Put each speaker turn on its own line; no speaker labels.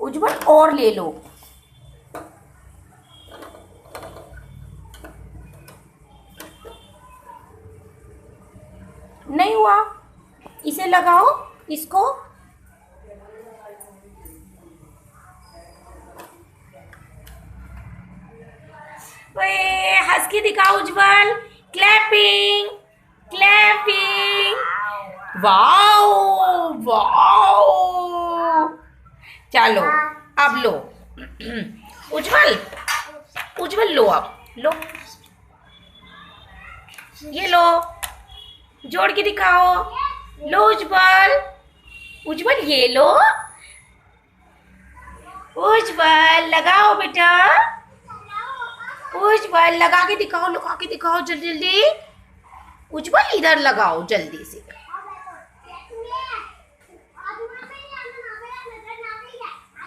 उज्जवल और ले लो। नहीं हुआ, इसे लगाओ, इसको। हंस के दिखाओ Ujjwal. Clapping clapping. Wow wow. चलो अब लो उज्जवल, उज्जवल लो, अब लो, ये लो, जोड़ के दिखाओ। लो उज्जवल, उज्जवल ये लो। उज्जवल लगाओ बेटा, उज्जवल लगा के दिखाओ, लगा के दिखाओ जल्दी जल्दी। उज्जवल इधर लगाओ जल्दी से।